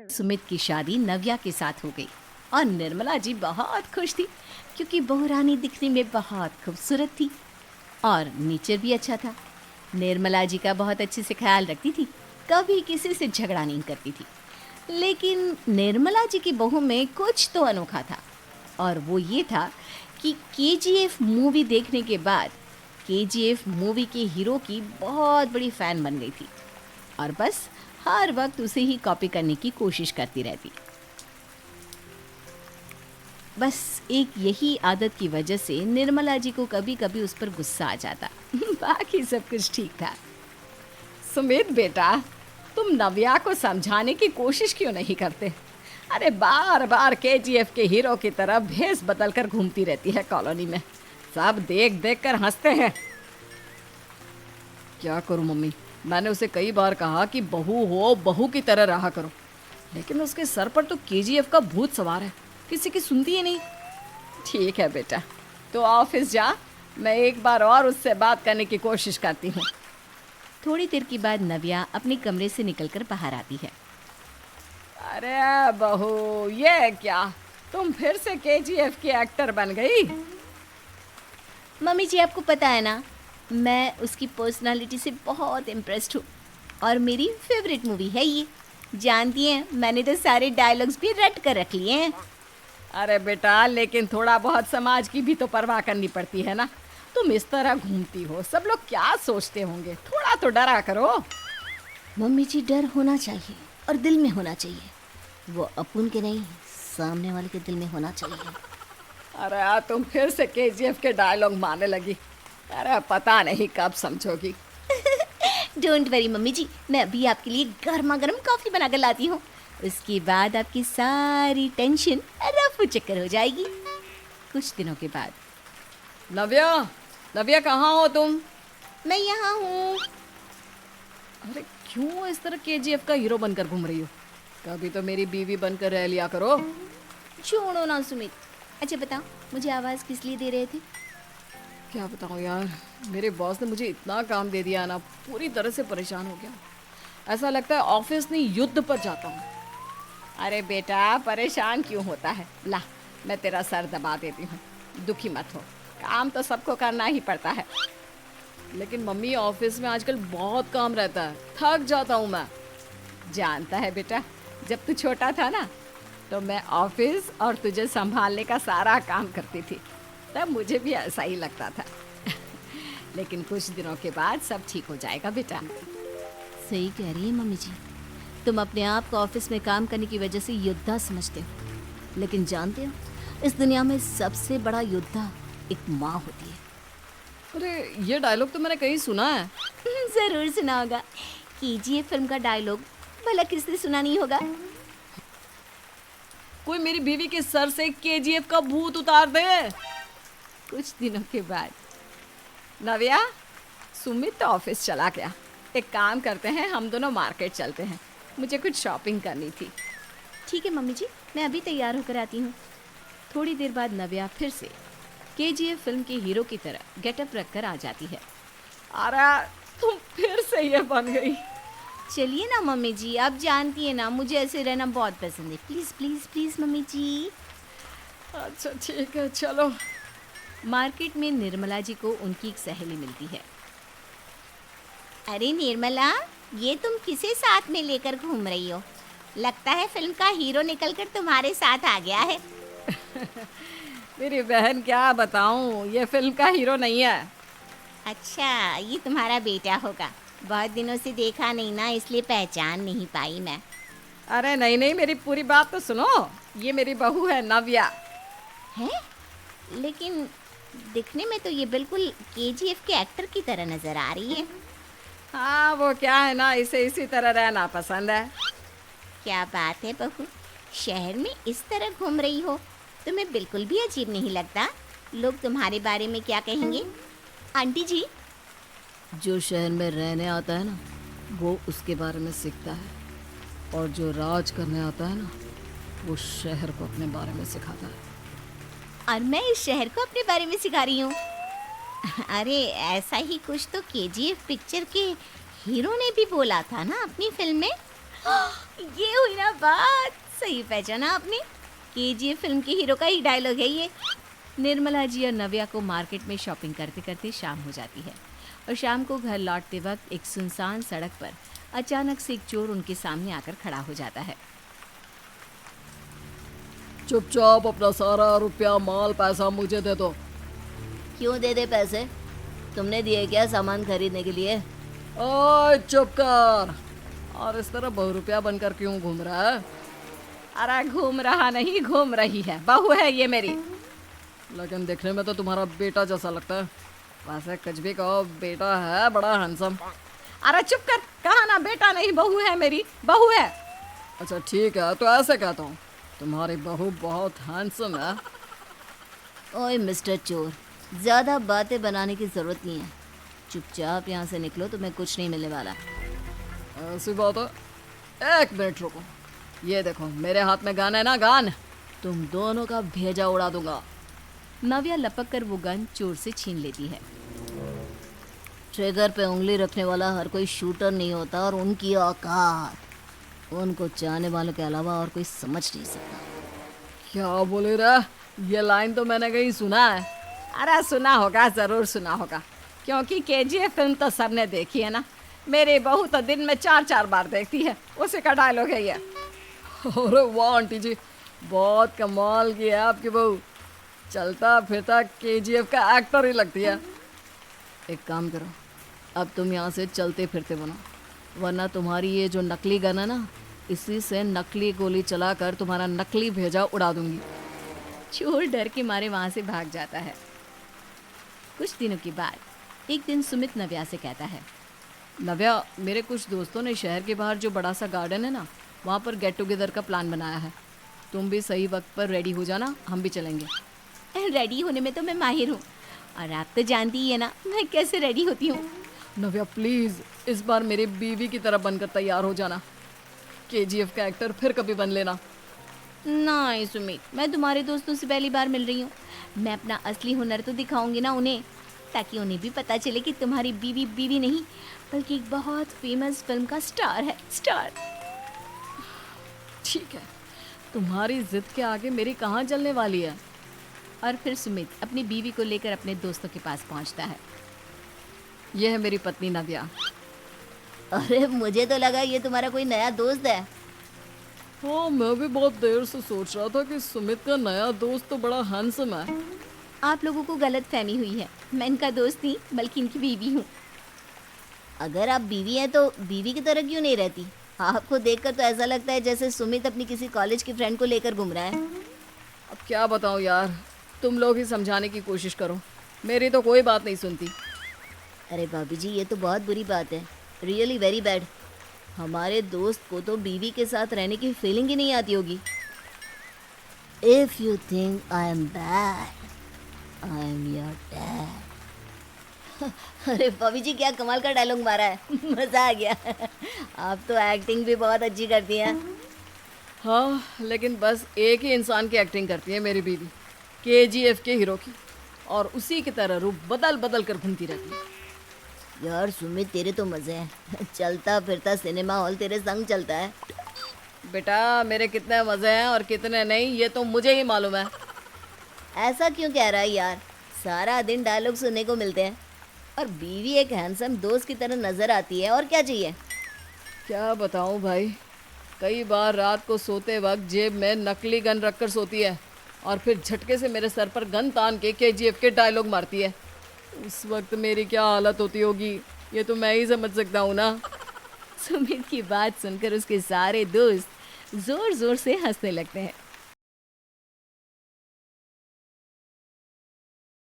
सुमित की शादी नव्या के साथ हो गई और निर्मला जी बहुत खुश थी क्योंकि बहू रानी दिखने में बहुत खूबसूरत थी और नेचर भी अच्छा था। निर्मला जी का बहुत अच्छे से ख्याल रखती थी, कभी किसी से झगड़ा नहीं करती थी। लेकिन निर्मला जी की बहू में कुछ तो अनोखा था और वो ये था कि केजीएफ मूवी देखने के बाद केजीएफ मूवी के हीरो की बहुत बड़ी फ़ैन बन गई थी और बस हर वक्त उसे ही कॉपी करने की कोशिश करती रहती। बस एक यही आदत की वजह से निर्मला जी को कभी कभी उस पर गुस्सा आ जाता। बाकी सब कुछ ठीक था। सुमित बेटा, तुम नव्या को समझाने की कोशिश क्यों नहीं करते? अरे बार बार केजीएफ के हीरो की तरह भेस बदल कर घूमती रहती है कॉलोनी में, सब देख देख कर हंसते हैं। क्या करूं मम्मी, मैंने उसे कई बार कहा कि बहू हो, बहू की तरह रहा करो, लेकिन उसके सर पर तो केजीएफ का भूत सवार है, किसी की सुनती ही नहीं। ठीक है बेटा, तो ऑफिस जा, मैं एक बार और उससे बात करने की कोशिश करती हूँ। थोड़ी देर के बाद नव्या अपने कमरे से निकलकर बाहर आती है। अरे बहू, ये क्या, तुम फिर से केजीएफ की एक्टर बन गई? मम्मी जी, आपको पता है ना, मैं उसकी पर्सनालिटी से बहुत इम्प्रेस्ड हूँ और मेरी फेवरेट मूवी है ये। जानती हैं, मैंने तो सारे डायलॉग्स भी रट कर रख लिए हैं। अरे बेटा, लेकिन थोड़ा बहुत समाज की भी तो परवाह करनी पड़ती है ना। तुम इस तरह घूमती हो, सब लोग क्या सोचते होंगे, थोड़ा तो डरा करो। मम्मी जी, डर होना चाहिए और दिल में होना चाहिए, वो अपन के नहीं, सामने वाले के दिल में होना चाहिए। अरे तुम फिर से केजीएफ के डायलॉग मारने लगी। अरे पता नहीं कब समझोगी। डोंट वरी मम्मी जी, मैं अभी आपके लिए गर्मा गर्म कॉफी बना कर लाती हूँ, उसके बाद आपकी सारी टेंशन रफू चक्कर हो जाएगी। कुछ दिनों के बाद। नव्या, नव्या कहाँ हो तुम? मैं यहाँ हूँ। अरे क्यों इस तरह केजीएफ का हीरो बनकर घूम रही हो? कभी तो मेरी बीवी बनकर रह लिया करो। छोड़ो ना सुमित। अच्छा बताओ, मुझे आवाज़ किस लिए दे रहे थे? क्या बताऊँ यार, मेरे बॉस ने मुझे इतना काम दे दिया ना, पूरी तरह से परेशान हो गया। ऐसा लगता है ऑफिस नहीं, युद्ध पर जाता हूँ। अरे बेटा, परेशान क्यों होता है? ला, मैं तेरा सर दबा देती हूँ, दुखी मत हो, काम तो सबको करना ही पड़ता है। लेकिन मम्मी, ऑफिस में आजकल बहुत काम रहता है, थक जाता हूँ मैं। जानता है बेटा, जब तू छोटा था ना, तो मैं ऑफिस और तुझे संभालने का सारा काम करती थी, तब मुझे भी ऐसा ही लगता था। लेकिन कुछ दिनों के बाद सब ठीक हो जाएगा बेटा। सही कह रही है मम्मी जी, तुम अपने आप को ऑफिस में काम करने की वजह से योद्धा समझते हो, लेकिन जानते हो, इस दुनिया में सबसे बड़ा योद्धा एक माँ होती है। अरे ये डायलॉग तो मैंने कहीं सुना है। जरूर सुना होगा, केजीएफ फिल्म का डायलॉग, भला किसने सुना नहीं होगा? कोई मेरी बीवी के सर से केजीएफ का भूत उतार दे। कुछ दिनों के बाद। नव्या, सुमित तो ऑफिस चला गया, एक काम करते हैं, हम दोनों मार्केट चलते हैं, मुझे कुछ शॉपिंग करनी थी। ठीक है मम्मी जी, मैं अभी तैयार होकर आती हूँ। थोड़ी देर बाद नव्या फिर से केजीएफ फिल्म के हीरो की तरह गेटअप रखकर आ जाती है। अरे तुम फिर से ये बन गई। चलिए ना मम्मी जी, आप जानती है ना, मुझे ऐसे रहना बहुत पसंद है। प्लीज़ प्लीज़ प्लीज़ मम्मी जी। अच्छा ठीक है, चलो। मार्केट में निर्मला जी को उनकी एक सहेली मिलती है। अरे निर्मला, ये तुम किसे साथ में लेकर घूम रही हो? लगता है फिल्म का हीरो निकलकर तुम्हारे साथ आ गया है। मेरी बहन, क्या बताऊं, ये फिल्म का हीरो नहीं है। अच्छा, ये तुम्हारा बेटा होगा, बहुत दिनों से देखा नहीं ना, इसलिए पहचान नहीं पाई मैं। अरे नहीं नहीं, मेरी पूरी बात तो सुनो, ये मेरी बहू है नव्या। है? लेकिन दिखने में तो ये बिल्कुल केजीएफ के एक्टर की तरह नजर आ रही है। हाँ, वो क्या है ना, इसे इसी तरह रहना पसंद है। क्या बात है बहू, शहर में इस तरह घूम रही हो, तुम्हें बिल्कुल भी अजीब नहीं लगता? लोग तुम्हारे बारे में क्या कहेंगे? आंटी जी, जो शहर में रहने आता है ना, वो उसके बारे में सीखता है, और जो राज करने आता है ना, वो शहर को अपने बारे में सिखाता है। और मैं इस शहर को अपने बारे में सिखा रही हूँ। अरे ऐसा ही कुछ तो केजीएफ पिक्चर के हीरो ने भी बोला था ना अपनी फिल्म में। ये हुई ना बात, सही पहचाना आपने। केजीएफ फिल्म के हीरो का ही डायलॉग है ये। निर्मला जी और नव्या को मार्केट में शॉपिंग करते करते शाम हो जाती है और शाम को घर लौटते वक्त एक सुनसान सड़क पर अचानक से एक चोर उनके सामने आकर खड़ा हो जाता है। चुपचाप अपना सारा रुपया माल पैसा मुझे दे दो। क्यों दे दे पैसे? तुमने दिए क्या सामान खरीदने के लिए? ओए चुप कर। और इस तरह बहुरुपया बनकर क्यों घूम रहा है? अरे घूम रहा नहीं, घूम रही है, बहू है ये मेरी। लेकिन देखने में तो तुम्हारा बेटा जैसा लगता है। वैसे कुछ भी कहो, बेटा है बड़ा हैंडसम। अरे चुप कर, कहा ना बेटा नहीं बहू है मेरी, बहू है। अच्छा ठीक है, तो ऐसे कहता हूँ, तुम्हारी बहू बहुत हैंडसम है। ओए मिस्टर चोर, ज़्यादा बातें बनाने की ज़रूरत नहीं है। चुपचाप यहाँ से निकलो, तुम्हें कुछ नहीं मिलने वाला। ऐसी बात है। एक मिनट रुको, ये देखो मेरे हाथ में गन है ना, गन। तुम दोनों का भेजा उड़ा दूंगा। नव्या लपक कर वो गन चोर से छीन लेती है। ट्रिगर पे उंगली रखने वाला हर कोई शूटर नहीं होता, और उनकी औकात उनको चाहने वालों के अलावा और कोई समझ नहीं सकता। क्या बोले रे? ये लाइन तो मैंने कहीं सुना है। अरे सुना होगा, जरूर सुना होगा, क्योंकि केजीएफ फिल्म तो सबने देखी है ना। मेरी बहू तो दिन में 4-4 बार देखती है, उसी का डायलॉग है ये। अरे वाह आंटी जी, बहुत कमाल की है आपकी बहू। चलता फिरता केजीएफ का एक्टर ही लगती है। एक काम करो, अब तुम यहाँ से चलते फिरते बनो, वरना तुम्हारी ये जो नकली गन है ना, इसी से नकली गोली चलाकर तुम्हारा नकली भेजा उड़ा दूंगी। चोर डर के मारे वहाँ से भाग जाता है। कुछ दिनों के बाद एक दिन सुमित नव्या से कहता है, नव्या, मेरे कुछ दोस्तों ने शहर के बाहर जो बड़ा सा गार्डन है ना, वहाँ पर गेट टुगेदर का प्लान बनाया है। तुम भी सही वक्त पर रेडी हो जाना, हम भी चलेंगे। रेडी होने में तो मैं माहिर हूँ, और आप तो जानती ही है ना मैं कैसे रेडी होती हूँ। नव्या प्लीज़, इस बार मेरी बीवी की तरह बनकर तैयार हो जाना। केजीएफ का एक्टर फिर कभी बन लेना। नहीं सुमित, मैं तुम्हारे दोस्तों से पहली बार मिल रही हूँ। मैं अपना असली हुनर तो दिखाऊंगी ना उन्हें, ताकि उन्हें भी पता चले कि तुम्हारी बीवी बीवी नहीं, बल्कि एक बहुत फेमस फिल्म का स्टार है, स्टार। ठीक है, तुम्हारी जिद के आगे मेरी कहाँ चलने वाली है। और फिर सुमित अपनी बीवी को लेकर अपने दोस्तों के पास पहुँचता है। यह है मेरी पत्नी नव्या। अरे मुझे तो लगा ये तुम्हारा कोई नया दोस्त है। हाँ, मैं भी बहुत देर से सोच रहा था कि सुमित का नया दोस्त तो बड़ा हैंडसम है। आप लोगों को गलत फहमी हुई है, मैं इनका दोस्त नहीं बल्कि इनकी बीवी हूँ। अगर आप बीवी हैं तो बीवी की तरह क्यों नहीं रहती? आपको देखकर तो ऐसा लगता है जैसे सुमित अपनी किसी कॉलेज की फ्रेंड को लेकर घूम रहा है। अब क्या बताऊँ यार, तुम लोग ही समझाने की कोशिश करो, मेरी तो कोई बात नहीं सुनती। अरे भाभी जी, ये तो बहुत बुरी बात है, रियली वेरी बैड। हमारे दोस्त को तो बीवी के साथ रहने की फीलिंग ही नहीं आती होगी। If you think I am bad, I am your dad. अरे भाभी जी, क्या कमाल का डायलॉग मारा है, मज़ा आ गया। आप तो एक्टिंग भी बहुत अच्छी करती हैं। हाँ, लेकिन बस एक ही इंसान की एक्टिंग करती है मेरी बीवी, केजीएफ के हीरो की, और उसी की तरह रूप बदल बदल कर घूमती रहती है। यार सुमित, तेरे तो मज़े हैं, चलता फिरता सिनेमा हॉल तेरे संग चलता है। बेटा, मेरे कितने मज़े हैं और कितने नहीं, ये तो मुझे ही मालूम है। ऐसा क्यों कह रहा है यार? सारा दिन डायलॉग सुनने को मिलते हैं, और बीवी एक हैंडसम दोस्त की तरह नज़र आती है, और क्या चाहिए? क्या बताऊं भाई, कई बार रात को सोते वक्त जेब में नकली गन रखकर सोती है, और फिर झटके से मेरे सर पर गन तान के केजीएफ के डायलॉग मारती है। उस वक्त मेरी क्या हालत होती होगी, ये तो मैं ही समझ सकता हूँ ना। सुमित की बात सुनकर उसके सारे दोस्त जोर जोर से हंसने लगते हैं।